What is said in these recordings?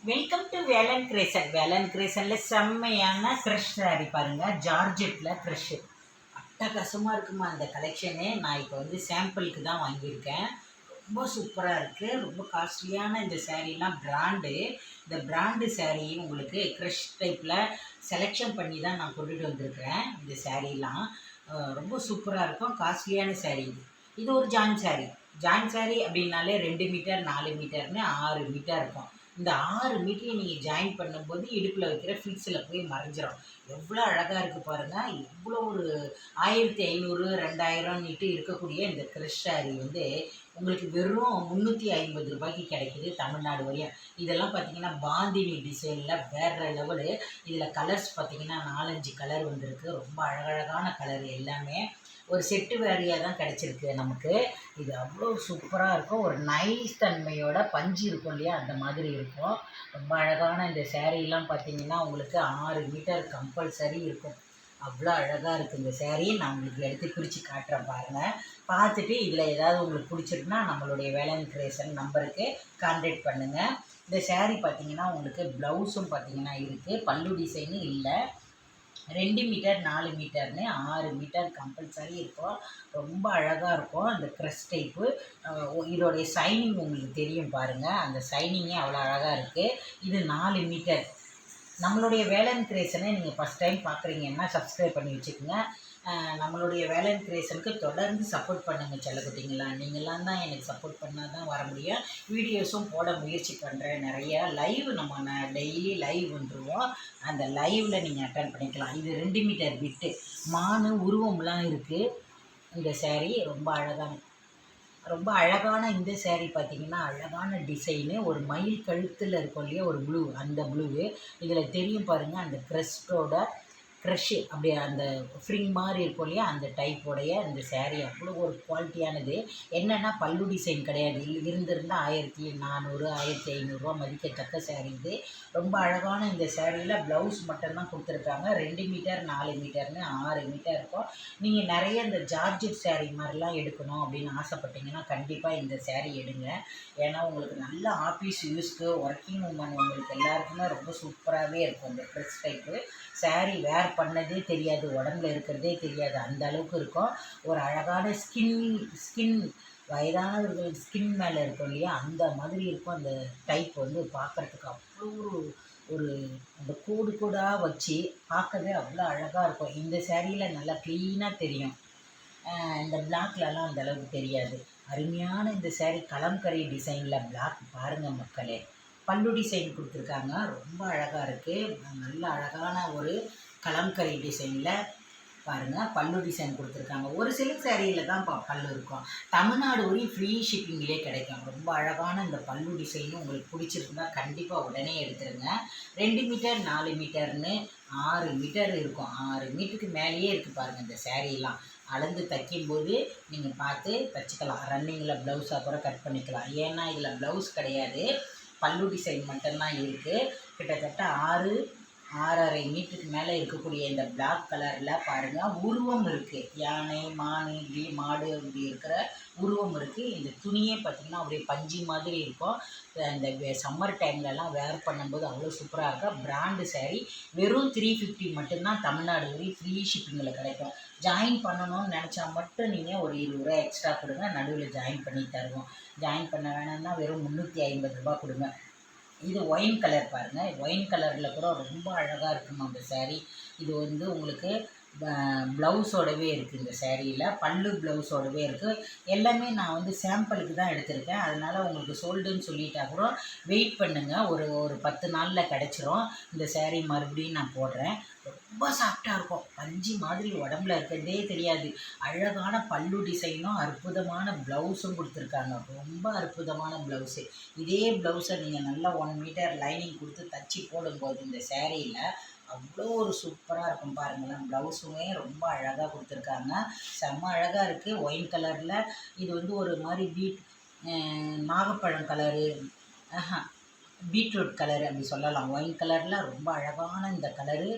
Welcome to Velan கிரேசன். வேலன் கிரேசனில் செம்மையான க்ரஷ் சாரி பாருங்கள், ஜார்ஜெட்டில் க்ரஷ்ஷு அட்டகாசமாக இருக்குமா அந்த கலெக்ஷனு. நான் இப்போ வந்து சாம்பிளுக்கு தான் வாங்கியிருக்கேன். ரொம்ப சூப்பராக இருக்குது. ரொம்ப காஸ்ட்லியான இந்த சேரீலாம் பிராண்டு. இந்த பிராண்டு சேரீ உங்களுக்கு க்ரஷ் டைப்பில் செலெக்ஷன் பண்ணி தான் நான் கொண்டுட்டு வந்திருக்கிறேன். இந்த சேரீலாம் ரொம்ப சூப்பராக இருக்கும். காஸ்ட்லியான சேரீ இது ஒரு ஜாயின் சேரீ. ஜாயின் சேரீ அப்படின்னாலே 2 மீட்டர் 4 மீட்டர்னு 6 மீட்டர் இருக்கும். இந்த 6 மீட்டரையும் நீங்கள் ஜாயின் பண்ணும்போது இடுப்பில் வைக்கிற ஃபிட்ஸில் போய் மறைஞ்சிரும். எவ்வளோ அழகாக இருக்குது பாருங்கள். எவ்வளோ ஒரு 1500 2000 இருக்கக்கூடிய இந்த க்ரஷ் சாரீ வந்து உங்களுக்கு வெறும் 350 ரூபாய்க்கு கிடைக்கிது தமிழ்நாடு வரையும். இதெல்லாம் பார்த்தீங்கன்னா பாந்தினி டிசைனில் வேறு லெவலு. இதில் கலர்ஸ் பார்த்தீங்கன்னா 4-5 கலர் வந்திருக்கு. ரொம்ப அழகழகான கலர் எல்லாமே. ஒரு செட்டு வேறையாக தான் கிடச்சிருக்கு நமக்கு. இது அவ்வளோ சூப்பராக இருக்கும். ஒரு நைஸ் தன்மையோட பஞ்சு இருக்கும் இல்லையா, அந்த மாதிரி இருக்கும். ரொம்ப அழகான இந்த சேரீலாம் பார்த்தீங்கன்னா உங்களுக்கு 6 மீட்டர் கம்பல்சரி இருக்கும். அவ்வளோ அழகாக இருக்குது இந்த சேரீ. நான் உங்களுக்கு எடுத்து பிரித்து காட்டுறேன் பாருங்கள். பார்த்துட்டு இதில் ஏதாவது உங்களுக்கு பிடிச்சிருக்குன்னா நம்மளுடைய வேலன் கிரியேஷன் நம்பருக்கு கான்டாக்ட் பண்ணுங்கள். இந்த சேரீ பார்த்தீங்கன்னா உங்களுக்கு ப்ளவுஸும் பார்த்தீங்கன்னா இருக்குது. பல்லு டிசைனும் இல்லை. 2 மீட்டர் 4 மீட்டர்னு 6 மீட்டர் கம்பல்சரி இருக்கும். ரொம்ப அழகாக இருக்கும் அந்த க்ரஷ் டைப்பு. இதோடைய சைனிங் உங்களுக்கு தெரியும் பாருங்கள். அந்த சைனிங்கே அவ்வளோ அழகாக இருக்குது. இது 4 மீட்டர். நம்மளுடைய வேலன் கிரியேஷனை நீங்கள் ஃபஸ்ட் டைம் பார்க்குறீங்கன்னா சப்ஸ்கிரைப் பண்ணி வச்சுக்கோங்க. நம்மளுடைய வேலன் கிரியேஷனுக்கு தொடர்ந்து சப்போர்ட் பண்ணுங்கள் செல்லக்குட்டிங்களா. நீங்களாம் தான் எனக்கு சப்போர்ட் பண்ணால் தான் வர முடியும். வீடியோஸும் போட முயற்சி பண்ணுறேன். நிறையா லைவ் நம்ம டெய்லி லைவ் வந்துடுவோம். அந்த லைவில் நீங்கள் அட்டன் பண்ணிக்கலாம். இது 2 மீட்டர் விட்டு மானு உருவம்லாம் இருக்குது. இந்த சேரீ ரொம்ப அழகான இந்த சேரீ பார்த்திங்கன்னா அழகான டிசைனு. ஒரு மயில் கழுத்தில் இருக்கும் இல்லையா, ஒரு ப்ளூ, அந்த ப்ளூவு இதில் தெரியும் பாருங்கள். அந்த க்ரஷ்ஷு அப்படியே அந்த ஃப்ரிங் மாதிரி இருக்கும் இல்லையா, அந்த டைப்போடைய இந்த சேரீ அவ்வளோ ஒரு குவாலிட்டியானது. என்னென்னா பல்லு டிசைன் கிடையாது. இருந்திருந்தால் 1400 1500 மதிக்கத்தக்க சேரீ இது. ரொம்ப அழகான இந்த சேரீயில் ப்ளவுஸ் மட்டும்தான் கொடுத்துருக்காங்க. 2 மீட்டர் 4 மீட்டர்னு 6 மீட்டர் இருக்கும். நீங்கள் நிறைய இந்த ஜார்ஜெட் சேரீ மாதிரிலாம் எடுக்கணும் அப்படின்னு ஆசைப்பட்டீங்கன்னா கண்டிப்பாக இந்த சேரீ எடுங்க. ஏன்னா உங்களுக்கு நல்ல ஆஃபீஸ் யூஸ்க்கு, ஒர்க்கிங் உமன் உங்களுக்கு எல்லாருக்குமே ரொம்ப சூப்பராகவே இருக்கும். இந்த ட்ரெஸ் டைப்பு சேரீ வேர் பண்ணதே தெரியாது, உடம்புல இருக்கிறதே தெரியாது, அந்த அளவுக்கு இருக்கும். ஒரு அழகான ஸ்கின் வயதானவர்கள் ஸ்கின் மேலே இருக்கும் இல்லையா, அந்த மாதிரி இருக்கும். அந்த டைப் வந்து பார்க்குறதுக்கு அவ்வளோ ஒரு அந்த கோடு கோடாக வச்சு பார்க்கவே அவ்வளோ அழகாக இருக்கும். இந்த சேரீயில் நல்லா க்ளீனாக தெரியும். இந்த பிளாக்லலாம் அந்த அளவுக்கு தெரியாது. அருமையான இந்த சேரீ கலம்கரி டிசைனில் பிளாக் பாருங்கள் மக்களே. பல்லு டிசைன் கொடுத்துருக்காங்க. ரொம்ப அழகாக இருக்குது. நல்ல அழகான ஒரு கலம்கரி டிசைனில் பாருங்கள் பல்லு டிசைன் கொடுத்துருக்காங்க. ஒரு சில சேரீயில் தான் பல்லு இருக்கும். தமிழ்நாடு வரையும் ஃப்ரீ ஷிப்பிங்லேயே கிடைக்கும். ரொம்ப அழகான இந்த பல்லு டிசைனும் உங்களுக்கு பிடிச்சிருக்குன்னா கண்டிப்பாக உடனே எடுத்துருங்க. 2 மீட்டர் 4 மீட்டர்னு 6 மீட்டர் இருக்கும். 6 மீட்டருக்கு மேலேயே இருக்குது பாருங்கள் இந்த சேரீலாம். அளந்து தைக்கும்போது நீங்கள் பார்த்து தைச்சிக்கலாம். ரன்னிங்கில் ப்ளவுஸாக கூட கட் பண்ணிக்கலாம். ஏன்னா இதில் ப்ளவுஸ் கிடையாது, பல்லு டிசைன் மட்டும்தான் இருக்குது. கிட்டத்தட்ட 6.5 மீட்டருக்கு மேலே இருக்கக்கூடிய இந்த பிளாக் கலரில் பாருங்கள் உருவம் இருக்குது. யானை, மான், இப்படி மாடு இப்படி இருக்கிற உருவம் இருக்குது. இந்த துணியே பார்த்திங்கன்னா அப்படியே பஞ்சு மாதிரி இருக்கும். இந்த சம்மர் டைம்லலாம் வேர் பண்ணும்போது அவ்வளோ சூப்பராக இருக்கும். பிராண்டு சேரீ வெறும் 350 மட்டும்தான் தமிழ்நாடு வரையும் ஃப்ரீ ஷிப்பிங்கில் கிடைக்கும். ஜாயின் பண்ணணும்னு நினச்சா மட்டும் நீங்கள் ஒரு 20 ரூபா எக்ஸ்ட்ரா கொடுங்க, நடுவில் ஜாயின் பண்ணி தருவோம். ஜாயின் பண்ண வேணும்னா வெறும் 350 ரூபா கொடுங்க. இது ஒயின் கலர் பாருங்கள். ஒயின் கலரில் கூட ரொம்ப அழகாக இருக்குமா அந்த சேரீ. இது வந்து உங்களுக்கு ப்ளவுஸோடவே இருக்குது. இந்த சேரீயில் பல்லு ப்ளவுஸோடவே இருக்குது. எல்லாமே நான் வந்து சாம்பிளுக்கு தான் எடுத்திருக்கேன். அதனால் உங்களுக்கு சோல்டுன்னு சொல்லிட்டா கூட வெயிட் பண்ணுங்கள். ஒரு 10 நாளில் கிடச்சிரும். இந்த சேரீ மறுபடியும் நான் போடுறேன். ரொம்ப சாஃப்டாக இருக்கும். பஞ்சு மாதிரி உடம்புல இருக்கிறதே தெரியாது. அழகான பல்லு டிசைனும் அற்புதமான ப்ளவுஸும் கொடுத்துருக்காங்க. ரொம்ப அற்புதமான ப்ளவுஸு. இதே ப்ளவுஸை நீங்கள் நல்லா 1 மீட்டர் லைனிங் கொடுத்து தச்சு போடும்போது இந்த சேரீயில் அவ்வளோ ஒரு சூப்பராக இருக்கும் பாருங்களேன். ப்ளவுஸுமே ரொம்ப அழகாக கொடுத்துருக்காங்க. செம்ம அழகாக இருக்குது. ஒயின் கலரில் இது வந்து ஒரு மாதிரி நாகப்பழம் கலரு, பீட்ரூட் கலரு அப்படி சொல்லலாம். ஒயின் கலரில் ரொம்ப அழகான இந்த கலரு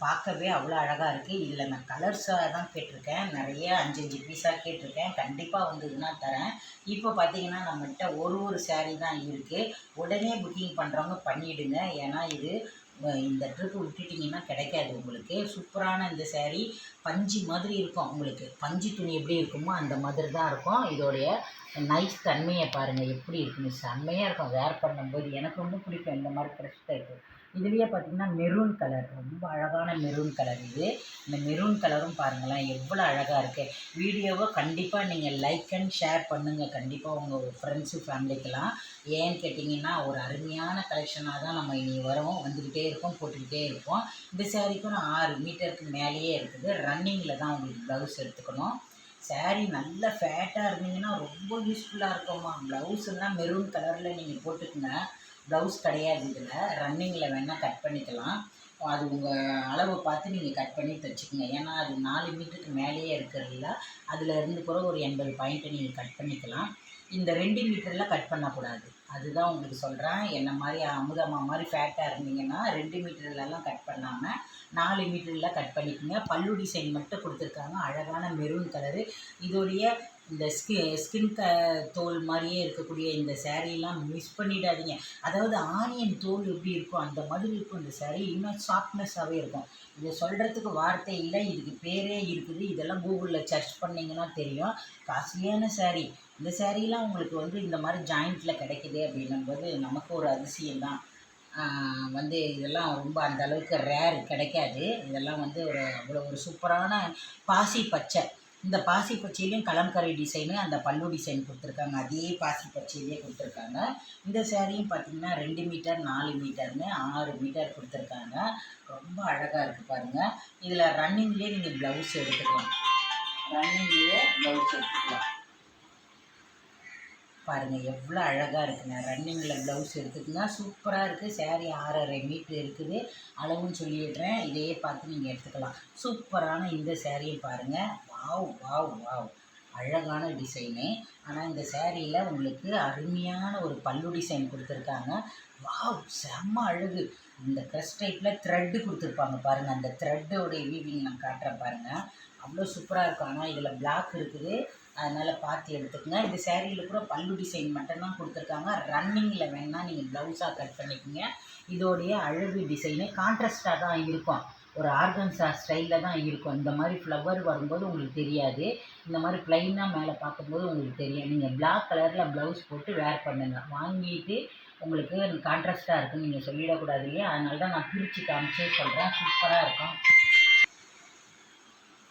பார்க்கவே அவ்வளோ அழகாக இருக்குது. இதில் நான் கலர்ஸாக தான் கேட்டிருக்கேன், நிறைய 5 பீஸாக கேட்டிருக்கேன். கண்டிப்பாக வந்ததுன்னா தரேன். இப்போ பார்த்தீங்கன்னா நம்மகிட்ட ஒரு saree தான் இருக்குது. உடனே புக்கிங் பண்ணுறவங்க பண்ணிவிடுங்க. ஏன்னா இது இந்த ட்ரிப்பு விட்டுட்டிங்கன்னா கிடைக்காது உங்களுக்கு. சூப்பரான இந்த saree பஞ்சு மாதிரி இருக்கும். உங்களுக்கு பஞ்சு துணி எப்படி இருக்குமோ அந்த மாதிரி தான் இருக்கும். இதோடைய நைஸ் தன்மையை பாருங்கள் எப்படி இருக்குன்னு. செம்மையாக இருக்கும் வேர் பண்ணும்போது. எனக்கு ரொம்ப பிடிக்கும் இந்த மாதிரி க்ரஷ் டைப்பு. இதுலேயே பார்த்திங்கன்னா மெரூன் கலர், ரொம்ப அழகான மெரூன் கலர் இது. இந்த மெரூன் கலரும் பாருங்களேன் எவ்வளோ அழகாக இருக்குது. வீடியோவை கண்டிப்பாக நீங்கள் லைக் அண்ட் ஷேர் பண்ணுங்கள், கண்டிப்பாக உங்கள் ஃப்ரெண்ட்ஸு ஃபேமிலிக்கெல்லாம். ஏன்னு கேட்டிங்கன்னா ஒரு அருமையான கலெக்ஷனாக தான் நம்ம இனி வரோம், வந்துக்கிட்டே இருக்கோம், போட்டுக்கிட்டே இருப்போம். இந்த சேரீக்கும் 6 மீட்டருக்கு மேலேயே இருக்குது. ரன்னிங்கில் தான் உங்களுக்கு ப்ளவுஸ் எடுத்துக்கணும். saree நல்ல ஃபேட்டாக இருந்தீங்கன்னா ரொம்ப யூஸ்ஃபுல்லாக இருக்கும்மா. ப்ளவுஸுலாம் மெரூன் கலரில் நீங்கள் போட்டுக்குங்க. ப்ளவுஸ் கிடையாது இதில், ரன்னிங்கில் வேணால் கட் பண்ணிக்கலாம். அது உங்கள் அளவை பார்த்து நீங்கள் கட் பண்ணி தைச்சிக்கங்க. ஏன்னா அது 4 மீட்டருக்கு மேலேயே இருக்கிறதில்ல, அதில் இருந்து கூட ஒரு 80 பாயிண்ட்டை நீங்கள் கட் பண்ணிக்கலாம். இந்த 2 மீட்டரில் கட் பண்ணக்கூடாது, அதுதான் உங்களுக்கு சொல்கிறேன். என்ன மாதிரி அமுதம்மா மாதிரி ஃபேட்டாக இருந்தீங்கன்னா 2 மீட்டர்லலாம் கட் பண்ணாமல் 4 மீட்டரில் கட் பண்ணிக்கோங்க. பல்லு டிசைன் மட்டும் கொடுத்துருக்காங்க, அழகான மெரூன் கலரு. இதோடைய இந்த ஸ்கின் தோல் மாதிரியே இருக்கக்கூடிய இந்த சேரீலாம் மிஸ் பண்ணிடாதீங்க. அதாவது ஆனியன் தோல் எப்படி இருக்கும் அந்த மாதிரி இருக்கும் இந்த சேரீ. இன்னும் சாஃப்ட்னஸ்ஸாகவே இருக்கும். இதை சொல்கிறதுக்கு வார்த்தை இல்லை, இதுக்கு பேரே இருக்குது. இதெல்லாம் கூகுளில் சர்ச் பண்ணிங்கன்னா தெரியும். காஸ்ட்லியான சேரீ. இந்த சேரீலாம் உங்களுக்கு வந்து இந்த மாதிரி ஜாயிண்ட்டில் கிடைக்குது அப்படின்னும்போது நமக்கு ஒரு அதிசயம்தான். இதெல்லாம் ரொம்ப அந்த அளவுக்கு ரேர் கிடைக்காது. இதெல்லாம் ஒரு அவ்வளோ ஒரு சூப்பரான பாசி பச்சை. இந்த பாசி பச்சையிலையும் கலம்கரி டிசைனு, அந்த பல்லு டிசைன் கொடுத்துருக்காங்க. அதே பாசி பச்சையிலே கொடுத்துருக்காங்க. இந்த சேரீயும் பார்த்திங்கன்னா 2 மீட்டர் 4 மீட்டர்னு 6 மீட்டர் கொடுத்துருக்காங்க. ரொம்ப அழகாக இருக்குது பாருங்கள். இதில் ரன்னிங்லேயே நீங்கள் ப்ளவுஸ் எடுத்துக்கலாம். ரன்னிங்லேயே ப்ளவுஸ் எடுத்துக்கலாம். பாருங்கள் எவ்வளோ அழகாக இருக்குங்க. ரன்னிங்கில் ப்ளவுஸ் எடுத்துக்கோங்க, சூப்பராக இருக்குது. சேரீ 6.5 மீட்ரு இருக்குது. அளவுன்னு சொல்லிடுறேன், இதையே பார்த்து நீங்கள் எடுத்துக்கலாம். சூப்பரான இந்த சேரீயை பாருங்கள். வாவ் வாவ் வாவ், அழகான டிசைனு. ஆனால் இந்த சேரீயில் உங்களுக்கு அருமையான ஒரு பல்லு டிசைன் கொடுத்துருக்காங்க. வாவ், செம்ம அழகு. இந்த க்ரஷ் டைப்பில் த்ரெட்டு கொடுத்துருப்பாங்க பாருங்கள். அந்த த்ரெட்டோடைய வீவிங் நான் காட்டுறேன் பாருங்கள், அவ்வளோ சூப்பராக இருக்கும். ஆனால் இதில் பிளாக் இருக்குது, அதனால் பார்த்து எடுத்துக்கோங்க. இந்த சேரீயில் கூட பல்லு டிசைன் மட்டும்தான் கொடுத்துருக்காங்க. ரன்னிங்கில் வேணால் நீங்கள் ப்ளவுஸாக கட் பண்ணிக்கோங்க. இதோடைய அழகு டிசைனு கான்ட்ராஸ்டாக தான் இருக்கும், ஒரு ஆர்கன்ஸா ஸ்டைலில் தான் இருக்கும். இந்த மாதிரி ஃப்ளவர் வரும்போது உங்களுக்கு தெரியாது, இந்த மாதிரி ப்ளைனாக மேலே பார்க்கும்போது உங்களுக்கு தெரியும். நீங்கள் பிளாக் கலரில் ப்ளவுஸ் போட்டு வேர் பண்ணுங்கள். வாங்கிட்டு உங்களுக்கு கான்ட்ராஸ்ட்டாக இருக்குன்னு நீங்கள் சொல்லிடக்கூடாது இல்லையா, அதனால தான் நான் பிரித்து காமிச்சே சொல்கிறேன். சூப்பராக இருக்கும்.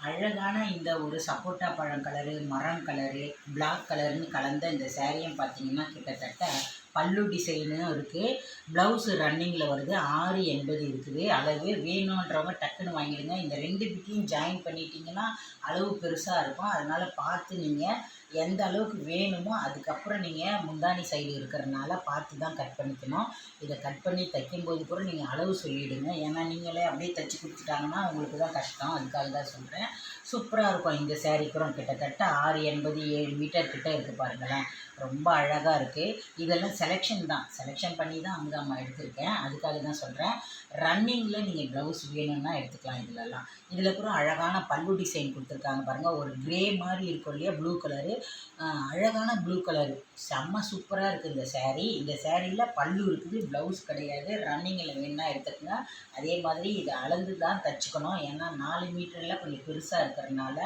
அழகான இந்த ஒரு சப்போட்டா பழம் கலரு, மரம் கலரு, பிளாக் கலருன்னு கலந்த இந்த சேரீயும் பார்த்தீங்கன்னா கிட்டத்தட்ட பல்லு டிசைனும் இருக்குது. ப்ளவுஸு ரன்னிங்கில் வருது. 6.80 இருக்குது அளவு. வேணுன்றவங்க டக்குன்னு வாங்கிடுங்க. இந்த 2 பிட்டையும் ஜாயின் பண்ணிட்டீங்கன்னா அளவு பெருசாக இருக்கும். அதனால் பார்த்து நீங்கள் எந்த அளவுக்கு வேணுமோ அதுக்கப்புறம் நீங்கள் முந்தானி சைடு இருக்கிறனால பார்த்து தான் கட் பண்ணிக்கணும். இதை கட் பண்ணி தைக்கும்போது கூட நீங்கள் அளவு சொல்லிவிடுங்க. ஏன்னா நீங்களே அப்படியே தைச்சி கொடுத்துட்டாங்கன்னா உங்களுக்கு தான் கஷ்டம், அதுக்காக தான் சொல்கிறேன். சூப்பராக இருக்கும் இந்த சேரீ கூட. கிட்டத்தட்ட 6.80 7 மீட்டர் கிட்டே இருக்குது பாருங்களேன். ரொம்ப அழகாக இருக்குது. இதெல்லாம் செலெக்ஷன் தான், செலெக்ஷன் பண்ணி தான் அமுதாம்மா எடுத்திருக்கேன், அதுக்காக தான் சொல்கிறேன். ரன்னிங்கில் நீங்கள் ப்ளவுஸ் வேணும்னா எடுத்துக்கலாம். இதிலெல்லாம் இதில் கூட அழகான பல்லு டிசைன் கொடுத்துருக்காங்க பாருங்கள். ஒரு க்ரே மாதிரி இருக்கும் இல்லையா, ப்ளூ கலரு, அழகான ப்ளூ கலரு, செம்ம சூப்பராக இருக்குது இந்த சேரீ. இந்த சேரீயில் பல்லு இருக்குது, ப்ளவுஸ் கிடையாது. ரன்னிங்கில் வேணுன்னா எடுத்துக்கங்க. அதே மாதிரி இதை அளந்து தான் தைச்சிக்கணும். ஏன்னா 4 மீட்டரில் கொஞ்சம் பெருசாக இருக்கிறதுனால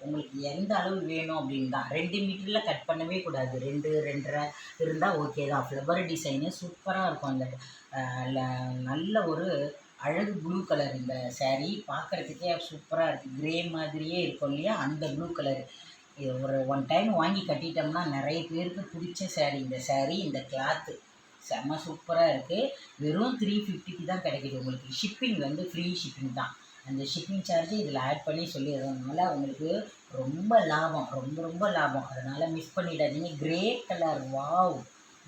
உங்களுக்கு எந்த அளவு வேணும் அப்படின்னு தான். 2 மீட்டரில் கட் பண்ணவே கூடாது, 2 2.5 இருந்தால் ஓகே தான். ஃப்ளவர் டிசைனு சூப்பராக இருக்கும். அந்த நல்ல ஒரு அழகு ப்ளூ கலர் இந்த சேரீ, பார்க்குறதுக்கே சூப்பராக இருக்குது. க்ரே மாதிரியே இருக்கும் இல்லையா, அந்த ப்ளூ கலரு. இது ஒரு 1 டைம் வாங்கி கட்டிட்டோம்னா நிறைய பேருக்கு பிடிச்ச சேரீ இந்த சேரீ. இந்த கிளாத்து செம்ம சூப்பராக இருக்குது. வெறும் 350க்கு தான் கிடைக்கிது உங்களுக்கு. ஷிப்பிங் ஃப்ரீ ஷிப்பிங் தான். அந்த ஷிப்பிங் சார்ஜ் இதில் ஆட் பண்ணி சொல்லிடுறதுனால உங்களுக்கு ரொம்ப லாபம், ரொம்ப ரொம்ப லாபம். அதனால் மிஸ் பண்ணிடாதீங்க. Grey colour, wow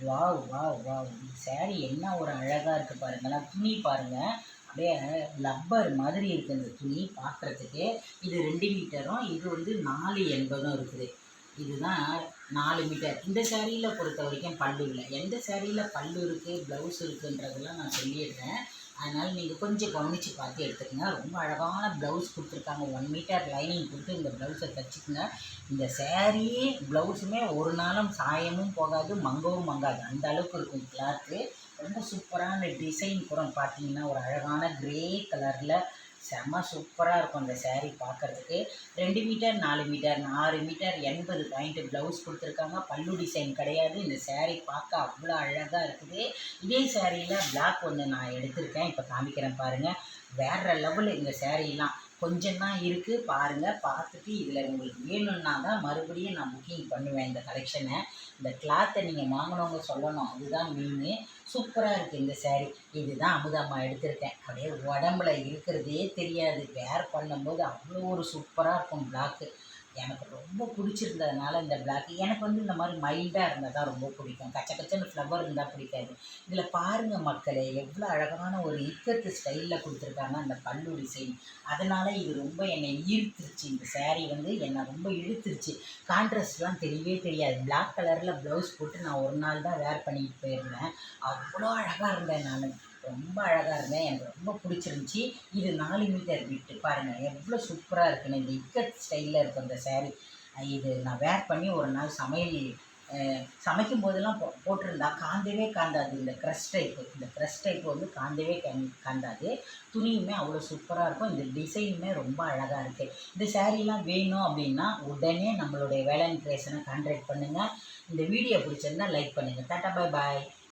wow wow wow. Sari என்ன ஒரு அழகாக இருக்குது பாருங்களேன். துணி பாருங்கள், அப்படியே லப்பர் மாதிரி இருக்குது இந்த துணி பார்க்குறதுக்கு. இது 2 மீட்டரும், இது 4.80 இருக்குது. இதுதான் 4 மீட்டர். இந்த சேரீயில் பொறுத்த வரைக்கும் பல்லு இல்லை. எந்த சேரீயில் பல்லு இருக்குது ப்ளவுஸ் இருக்குன்றதெல்லாம் நான் சொல்லிடுறேன். அதனால் நீங்கள் கொஞ்சம் கவனித்து பார்த்து எடுத்துக்கங்க. ரொம்ப அழகான ப்ளவுஸ் கொடுத்துருக்காங்க. 1 மீட்டர் லைனிங் கொடுத்து இந்த ப்ளவுஸை தைச்சிக்கங்க. இந்த சேரீ ப்ளவுஸுமே ஒரு நாளும் சாயமும் போகாது, மங்கவும் மங்காது. அந்த அளவுக்கு இருக்கும் கிளாத்து. ரொம்ப சூப்பரான டிசைன் கூட பார்த்தீங்கன்னா ஒரு அழகான கிரே கலரில் செம்ம சூப்பராக இருக்கும் அந்த சேரீ பார்க்குறதுக்கு. 2 metre 4 metre 6 metre 80 point blouse கொடுத்துருக்காங்க. பல்லு டிசைன் கிடையாது. இந்த சேரீ பார்க்க அவ்வளோ அழகாக இருக்குது. இதே சேரீயில் பிளாக் ஒன்று நான் எடுத்திருக்கேன், இப்போ காமிக்கிறேன் பாருங்கள். வேறு லெவலு இந்த சேரீலாம். கொஞ்சம் தான் இருக்குது பாருங்கள். பார்த்துட்டு இதில் உங்களுக்கு வேணும்னா தான் மறுபடியும் நான் புக்கிங் பண்ணுவேன் இந்த கலெக்ஷனை. இந்த கிளாத்தை நீங்கள் வாங்கினவங்க சொல்லணும், அதுதான் மெயின். சூப்பராக இருக்குது இந்த சேரீ. இதுதான் அமுதாம்மா எடுத்திருக்கேன். அப்படியே உடம்புல இருக்கிறதே தெரியாது. வேர் பண்ணும்போது அவ்வளோ ஒரு சூப்பராக இருக்கும் பிளாக்கு. எனக்கு ரொம்ப பிடிச்சிருந்ததுனால இந்த பிளாக். எனக்கு வந்து இந்த மாதிரி மைல்டாக இருந்தால் தான் ரொம்ப பிடிக்கும். கச்ச கச்சன்னு ஃப்ளவர் இருந்தால் பிடிக்காது. இதில் பாருங்கள் மக்களே, எவ்வளோ அழகான ஒரு இக்கத்து ஸ்டைலில் கொடுத்துருக்காங்க அந்த பல்லு டிசைன். அதனால் இது ரொம்ப என்னை ஈர்த்துருச்சு. இந்த சேரீ வந்து என்னை ரொம்ப இழுத்துருச்சு. கான்ட்ராஸ்ட்லாம் தெரியவே தெரியாது. பிளாக் கலரில் ப்ளவுஸ் போட்டு நான் ஒரு நாள் தான் வேர் பண்ணிட்டு போயிருந்தேன். அவ்வளோ அழகாக இருந்தேன் நான். ரொம்ப அழகாக இருந்தேன். எனக்கு ரொம்ப பிடிச்சிருந்துச்சி. இது 4 மீட்டர் விட்டு பாருங்கள் எவ்வளோ சூப்பராக இருக்குன்னு. இந்த இக்கட் ஸ்டைலில் இருக்கும் இந்த சேரீ. இது நான் வேர் பண்ணி ஒரு நாள் சமைக்கும் போதெல்லாம் போட்டிருந்தா காந்தவே காந்தாது. இந்த க்ரஷ் டைப்பு வந்து காந்தவே காந்தாது. துணியுமே அவ்வளோ சூப்பராக இருக்கும். இந்த டிசைனுமே ரொம்ப அழகாக இருக்குது. இந்த சேரீலாம் வேணும் அப்படின்னா உடனே நம்மளுடைய வேலன் கிரியேஷனை கான்டாக்ட் பண்ணுங்கள். இந்த வீடியோ பிடிச்சிருந்தா லைக் பண்ணுங்கள். Tata bye bye.